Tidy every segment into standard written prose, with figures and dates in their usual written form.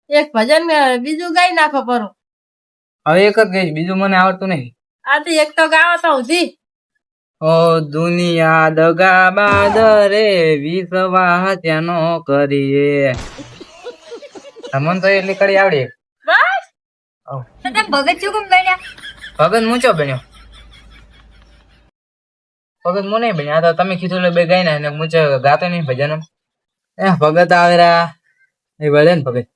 એક ભજન બીજું ગાઈ નાખો પરો. હવે એક જ ગઈ, બીજું મને આવડતું નહીં. આ તો એક તો ગાવો તો ઉધી. ઓ દુનિયા દગાબાદ રે, વિશ્વાસ ત્યાંનો કરીએ. તમને તો એટલી કડી આવડી. બસ તમે ભગત શું કેમ બન્યા? ભગત મૂચો બન્યો. ભગત મુ નહીં બન્યો. આ તો તમે કીધું એટલે બે ગાઈ ના ને મૂચો ગાતો નહીં ભજન. ભગત આવેરા એ વળે ને ભગત.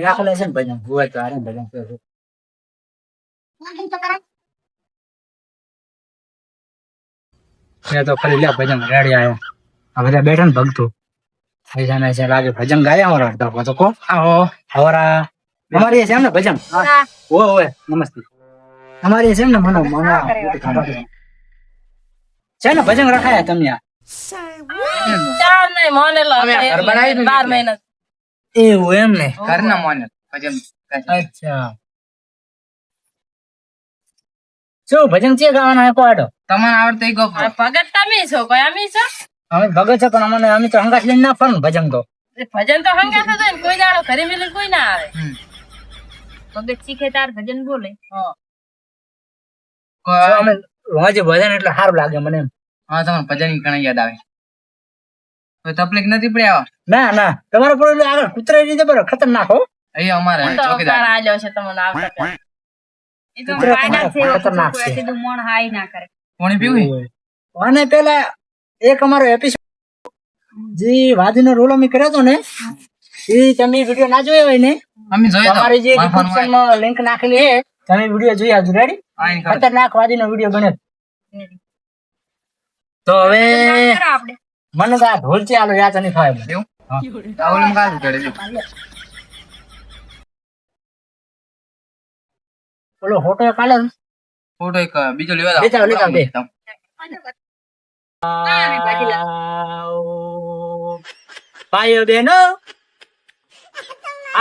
રાખલે છે ને ભજન ગુવા તો આરે ભજન કરે. મેં તો ખાલી લે ભજન રેડી આવ્યો. આ બધા બેઠા ને ભગતો પૈસા છે લાગે ભજન ગાયા અમારા અડધા તો કો આવો હવરા અમારી છે એમ ને ભજન. ઓ ઓય નમસ્તે. અમારી છે એમ ને મને છે ને ભજન રખાયા તમને. ચાર નહીં મોનેલો અમે ઘર બનાવી દીધું 12 મહિના. એવું એમ ને ઘરના મોને ભજન. અચ્છા શું ભજન છે ગાવાના આખો આડો તમને આવડતો ઈ ગો. ભગત તમે છો કોઈ અમે છો? અમે ભગત છે પણ અમને અમે તો હંગાસ લઈને ના ફરન ભજન તો. ભજન તો હંગાસ જ હોય ને, કોઈ દાડો ઘરે મિલે કોઈ ના આવે. ભગત શીખે તાર ભજન બોલે. અમે રોજે ભજન એટલે સારું લાગે મને. હા તમને ભજન ઘણા યાદ આવે. કોઈ તકલીફ નથી પડી આવા? ના ના તમારે પડેલું આગળ કૂતરા રીતે બરો ખતરનાક હો. અહીંયા અમારે ચોકીદાર આલ્યો છે તમને આવતા. એ તો વાયડા છે ખતરનાક છે. કીધું મોણ હાઈ ના કરે. પાણી પીવું? અને પેલા એક અમારો એપિસોડ જે વાદીનો રોલ અમે કર્યો હતો ને, એ તમે વિડિયો ના જોયો હોય ને, અમે જોયો તો તમારી જે ડિસ્ક્રિપ્શનમાં લિંક નાખેલી છે, તમે વિડિયો જોઈ આવજો. રેડી? ખતરનાક વાદીનો વિડિયો બને. તો હવે આપણે મને તો આ ઢોલ છે આલો યાદ નહીં થાય એવું. હા તાવલમ કાજ કરે છે. બોલો ફોટો કાલે ફોટો એક બીજો લેવા લેતા બે ભાઈઓ બહેનો,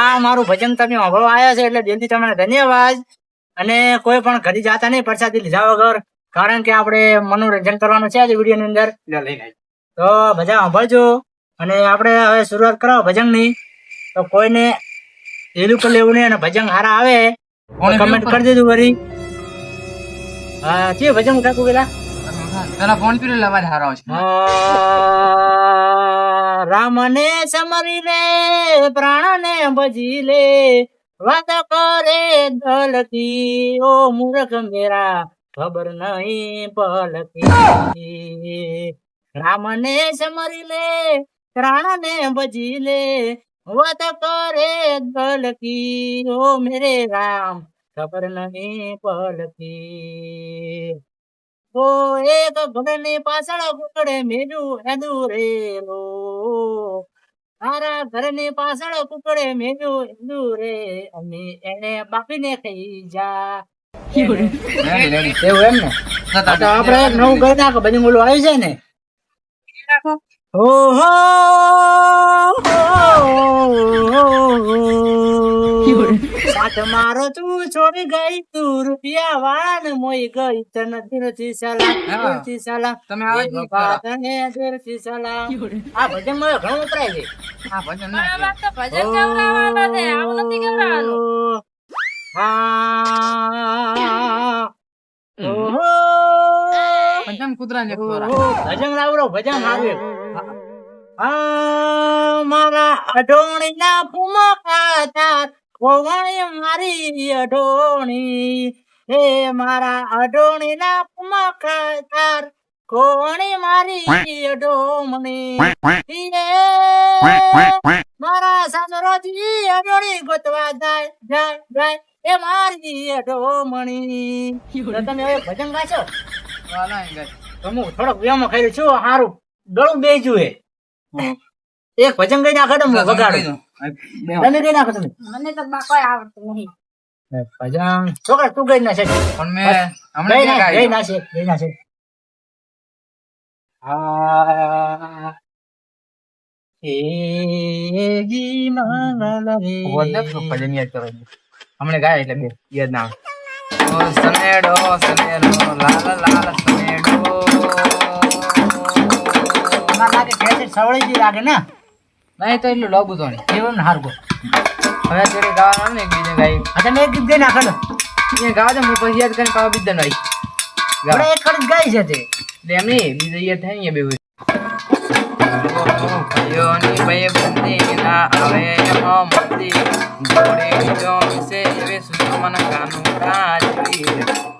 આ મારું ભજન તમે સાંભળવા આવ્યા છે એટલે દિલથી તમને ધન્યવાદ. અને કોઈ પણ ઘરે જાતા નહીં પ્રસાદી લીધા વગર, કારણ કે આપણે મનોરંજન કરવાનું છે આજે વિડીયો ની અંદર. તો બધા સાંભળજો અને આપણે હવે શરૂઆત કરાવો ભજન ની. તો કોઈને એલું કરી લેવું નહીં અને ભજન સારા આવે કમેન્ટ કરી દેજો વરી. હા છે ભજન કાકુ પેલા પેલા ફોન પી લેવા હારો છે. રામ ને સમરી રે પ્રાણ ને ભજી લે, વાત કરે દલતી ઓ મૂર્ખ મેરા ખબર નહીં પલતી. રામ ને સમરી લે પ્રાણ ને ભજી લે, વાત કરે દલતી ઓ મેરે રામ ખબર નહીં પલતી. ઓ એક ઘરની પાછળ કુકડે મેલું અધૂરેલો, તારા ઘરની પાછળ કુકડે મેલું અધૂરે, અને એને બાપીને ખાઈ જા. એવું એમ ને? આપડે એક નવું ગઈ નાખો બધી બોલું આવ્યું છે ને. ઓહો સાથ મારો તું છોડી ગઈ, તું રૂપિયા વાળા ને મોઈ ગઈ, તને દિલથી સલામ તમે આવે દિલથી સલામ. આ ભજન માં ઘણું વપરાય છે. આ ભજન બરાબર તો ભજન ગવડાવવાના છે, આવું નથી ગવડાવવાનું. ભજન કુતરા ને ભજન લાવરો ભજન આવે. મારા અઢોણી ના ફૂમા ખાતા કોવણી મારી અઢોણી, હે મારા અઢોણી ના ફૂમા ખાતા કોવણી મારી અઢોમણી. મારા સાસરોજી અઢોણી ગોતવા જાય જાય જાય, એ મારી અઢોમણી. તમે હવે ભજન ગાશો? હું થોડોક વ્યાયામ ખાઈ છું, સારું ગળું બેજુ હે. એક ભજન ગઈ નાખો હું વગાડું. તમે ગઈ નાખો. તમે મને તો કોઈ આવડતું નહીં ભજન છોકરા તું ગઈ નાખે પણ મેં હમણાં ગઈ નાખે ગઈ નાખે. હા એજી મંગલ રે ભજન યાદ કરો હમણાં ગાય એટલે બે યાદ ના આવે. સનેડો સનેડો લાલ લાલ સનેડો સવળી જી લાગે ને નહીં તો એટલું લાગુ તો નહીં એવું ને હારગો હવે અત્યારે ગાવાનું ને બીજે ગાઈ તમે એક ગીત ગઈ નાખો ને એ ગાવા દે હું પછી યાદ કરીને પાછો બીજા નહીં આપણે એક કડી ગાઈ છે તે એટલે એમ નહીં બીજે યાદ થાય ને બે ભાઈઓની ભાઈ બંદી ના આવે એમાં મસ્તી જોડે જો વિશે એવે સુમન કાનું કાચવી